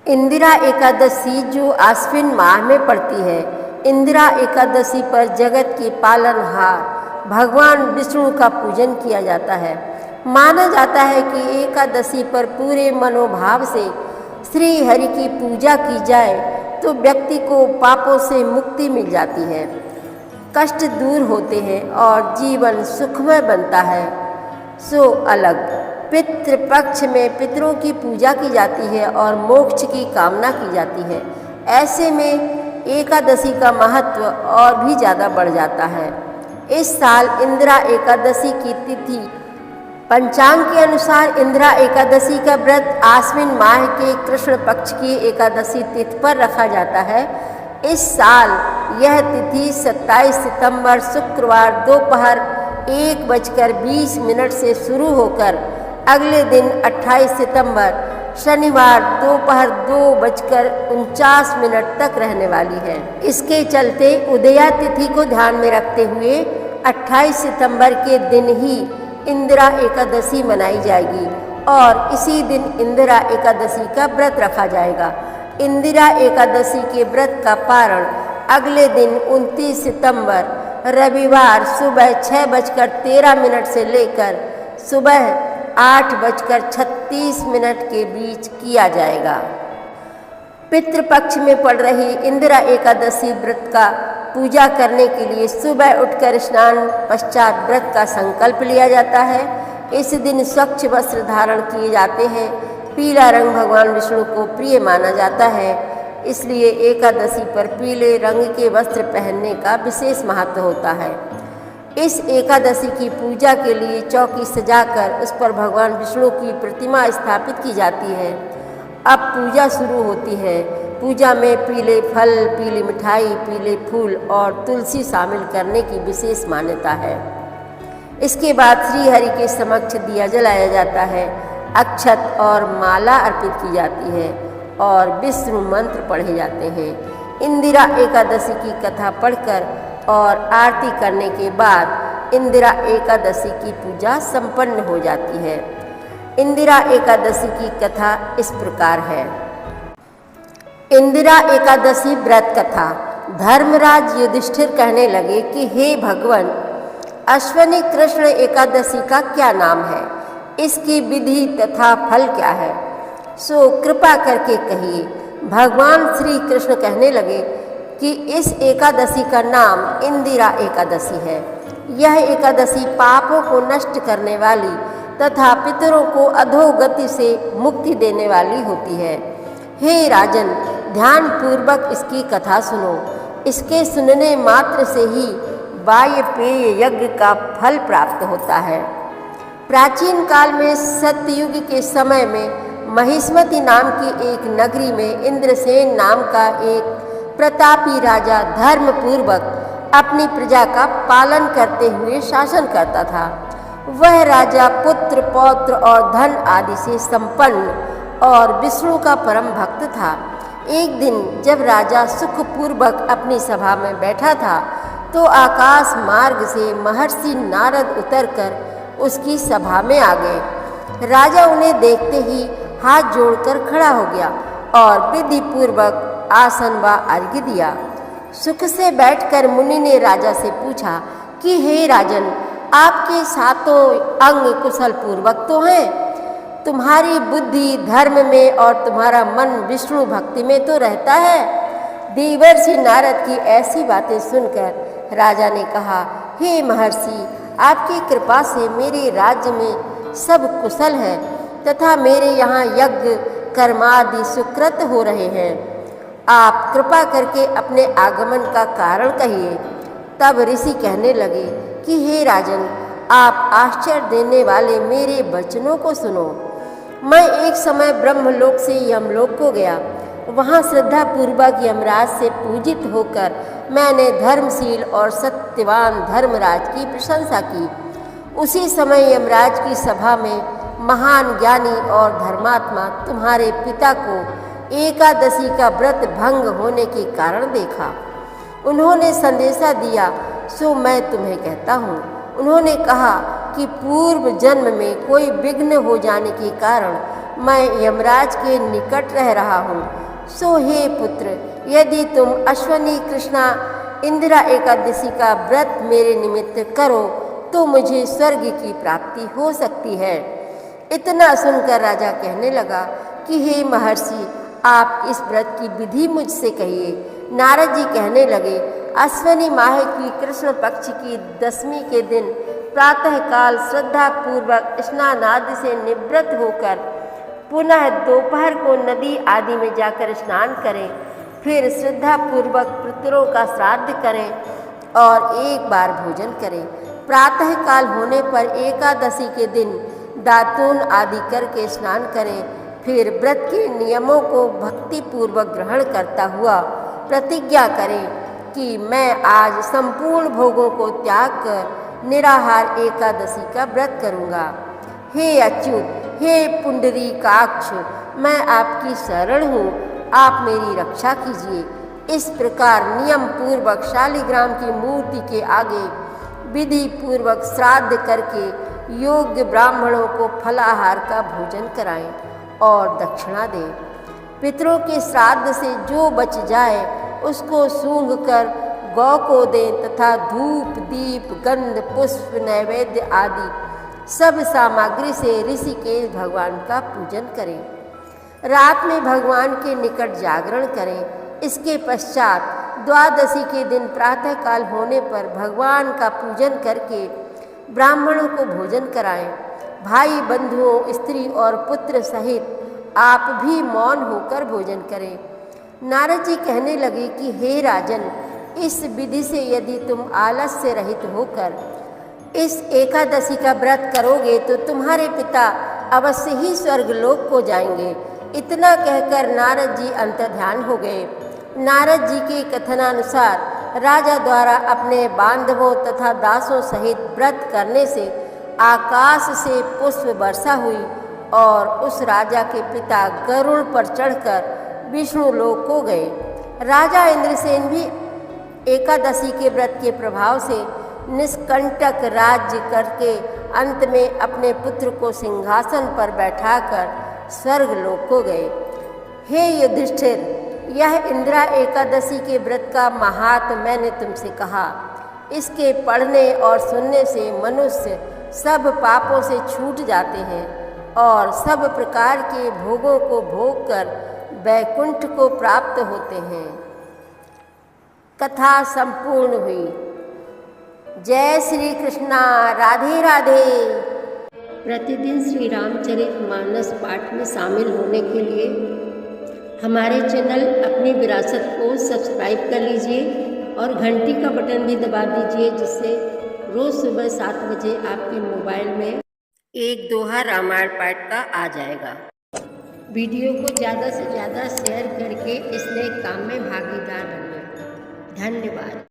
इंदिरा एकादशी जो आश्विन माह में पड़ती है। इंदिरा एकादशी पर जगत के पालनहार भगवान विष्णु का पूजन किया जाता है। माना जाता है कि एकादशी पर पूरे मनोभाव से श्री हरि की पूजा की जाए तो व्यक्ति को पापों से मुक्ति मिल जाती है, कष्ट दूर होते हैं और जीवन सुखमय बनता है। सो अलग पितृपक्ष में पितरों की पूजा की जाती है और मोक्ष की कामना की जाती है। ऐसे में एकादशी का महत्व और भी ज़्यादा बढ़ जाता है। इस साल इंदिरा एकादशी की तिथि पंचांग के अनुसार इंदिरा एकादशी का व्रत आश्विन माह के कृष्ण पक्ष की एकादशी तिथि पर रखा जाता है। इस साल यह तिथि 27 सितंबर शुक्रवार दोपहर 1:20 से शुरू होकर अगले दिन 28 सितंबर शनिवार दोपहर 2:49 तक रहने वाली है। इसके चलते उदया तिथि को ध्यान में रखते हुए 28 सितंबर के दिन ही इंदिरा एकादशी मनाई जाएगी और इसी दिन इंदिरा एकादशी का व्रत रखा जाएगा। इंदिरा एकादशी के व्रत का पारण अगले दिन 29 सितंबर रविवार सुबह 6:13 से लेकर सुबह 8:36 के बीच किया जाएगा। पितृपक्ष में पड़ रही इंदिरा एकादशी व्रत का पूजा करने के लिए सुबह उठकर स्नान पश्चात व्रत का संकल्प लिया जाता है। इस दिन स्वच्छ वस्त्र धारण किए जाते हैं। पीला रंग भगवान विष्णु को प्रिय माना जाता है, इसलिए एकादशी पर पीले रंग के वस्त्र पहनने का विशेष महत्व होता है। इस एकादशी की पूजा के लिए चौकी सजाकर उस पर भगवान विष्णु की प्रतिमा स्थापित की जाती है। अब पूजा शुरू होती है। पूजा में पीले फल, पीली मिठाई, पीले फूल और तुलसी शामिल करने की विशेष मान्यता है। इसके बाद श्री हरि के समक्ष दिया जलाया जाता है, अक्षत और माला अर्पित की जाती है और विष्णु मंत्र पढ़े जाते हैं। इंदिरा एकादशी की कथा पढ़कर और आरती करने के बाद इंदिरा एकादशी की पूजा संपन्न हो जाती है। इंदिरा एकादशी की कथा इस प्रकार है। इंदिरा एकादशी व्रत कथा। धर्मराज युधिष्ठिर कहने लगे कि हे भगवान, अश्विनी कृष्ण एकादशी का क्या नाम है, इसकी विधि तथा फल क्या है, सो कृपा करके कहिए। भगवान श्री कृष्ण कहने लगे कि इस एकादशी का नाम इंदिरा एकादशी है। यह एकादशी पापों को नष्ट करने वाली तथा पितरों को अधोगति से मुक्ति देने वाली होती है। हे राजन, ध्यान पूर्वक इसकी कथा सुनो। इसके सुनने मात्र से ही वायपेय यज्ञ का फल प्राप्त होता है। प्राचीन काल में सत्ययुग के समय में महिष्मती नाम की एक नगरी में इंद्रसेन नाम का एक प्रतापी राजा धर्मपूर्वक अपनी प्रजा का पालन करते हुए शासन करता था। वह राजा पुत्र, पौत्र और धन आदि से संपन्न और विष्णु का परम भक्त था। एक दिन जब राजा सुखपूर्वक अपनी सभा में बैठा था तो आकाश मार्ग से महर्षि नारद उतरकर उसकी सभा में आ गए। राजा उन्हें देखते ही हाथ जोड़कर खड़ा हो गया और विधि पूर्वक आसन व अर्घ्य दिया। सुख से बैठकर मुनि ने राजा से पूछा कि हे राजन, आपके सातों अंग कुशल पूर्वक तो हैं? तुम्हारी बुद्धि धर्म में और तुम्हारा मन विष्णु भक्ति में तो रहता है। देवर्षि नारद की ऐसी बातें सुनकर राजा ने कहा, हे महर्षि, आपकी कृपा से मेरे राज्य में सब कुशल है तथा मेरे यहाँ यज्ञ कर्मादि सुकृत हो रहे हैं। आप कृपा करके अपने आगमन का कारण कहिए। तब ऋषि कहने लगे कि हे राजन, आप आश्चर्य देने वाले मेरे वचनों को सुनो। मैं एक समय ब्रह्मलोक से यमलोक को गया। वहाँ श्रद्धा पूर्वक यमराज से पूजित होकर मैंने धर्मशील और सत्यवान धर्मराज की प्रशंसा की। उसी समय यमराज की सभा में महान ज्ञानी और धर्मात्मा तुम्हारे पिता को एकादशी का व्रत भंग होने के कारण देखा। उन्होंने संदेशा दिया, सो मैं तुम्हें कहता हूँ। उन्होंने कहा कि पूर्व जन्म में कोई विघ्न हो जाने के कारण मैं यमराज के निकट रह रहा हूँ। सो हे पुत्र, यदि तुम अश्वनी कृष्णा इंदिरा एकादशी का व्रत मेरे निमित्त करो तो मुझे स्वर्ग की प्राप्ति हो सकती है। इतना सुनकर राजा कहने लगा कि हे महर्षि, आप इस व्रत की विधि मुझसे कहिए। नारद जी कहने लगे, अश्वनी माह की कृष्ण पक्ष की 10वीं के दिन प्रातःकाल श्रद्धा पूर्वक स्नानादि से निवृत्त होकर पुनः दोपहर को नदी आदि में जाकर स्नान करें, फिर श्रद्धा पूर्वक पितरों का श्राद्ध करें और एक बार भोजन करें। प्रातःकाल होने पर एकादशी के दिन दातून आदि करके स्नान करें, फिर व्रत के नियमों को भक्ति पूर्वक ग्रहण करता हुआ प्रतिज्ञा करें कि मैं आज संपूर्ण भोगों को त्याग कर निराहार एकादशी का व्रत करूँगा। हे अच्युत, हे पुंडरीकाक्ष, मैं आपकी शरण हूँ, आप मेरी रक्षा कीजिए। इस प्रकार नियम पूर्वक शालिग्राम की मूर्ति के आगे विधि पूर्वक श्राद्ध करके योग्य ब्राह्मणों को फलाहार का भोजन कराएं और दक्षिणा दें। पितरों के श्राद्ध से जो बच जाए उसको सूंघ कर गौ को दें तथा धूप, दीप, गंध, पुष्प, नैवेद्य आदि सब सामग्री से ऋषिकेश भगवान का पूजन करें। रात में भगवान के निकट जागरण करें। इसके पश्चात द्वादशी के दिन प्रातःकाल होने पर भगवान का पूजन करके ब्राह्मणों को भोजन कराएं। भाई बंधुओं, स्त्री और पुत्र सहित आप भी मौन होकर भोजन करें। नारद जी कहने लगे कि हे राजन, इस विधि से यदि तुम आलस से रहित होकर इस एकादशी का व्रत करोगे तो तुम्हारे पिता अवश्य ही स्वर्गलोक को जाएंगे। इतना कहकर नारद जी अंतर्ध्यान हो गए। नारद जी के कथनानुसार राजा द्वारा अपने बांधवों तथा दासों सहित व्रत करने से आकाश से पुष्प वर्षा हुई और उस राजा के पिता गरुड़ पर चढ़कर विष्णु लोक को गए। राजा इंद्रसेन भी एकादशी के व्रत के प्रभाव से निष्कंटक राज्य करके अंत में अपने पुत्र को सिंहासन पर बैठाकर स्वर्ग लोक को गए। हे युधिष्ठिर, यह इंदिरा एकादशी के व्रत का महात्म्य मैंने तुमसे कहा। इसके पढ़ने और सुनने से मनुष्य सब पापों से छूट जाते हैं और सब प्रकार के भोगों को भोग कर वैकुंठ को प्राप्त होते हैं। कथा संपूर्ण हुई। जय श्री कृष्णा। राधे राधे। प्रतिदिन श्री रामचरितमानस पाठ में शामिल होने के लिए हमारे चैनल अपनी विरासत को सब्सक्राइब कर लीजिए और घंटी का बटन भी दबा दीजिए, जिससे रोज़ सुबह 7 बजे आपके मोबाइल में एक दोहा रामायण पाठ का आ जाएगा। वीडियो को ज़्यादा से ज़्यादा शेयर करके इस नए काम में भागीदार बनिए। धन्यवाद।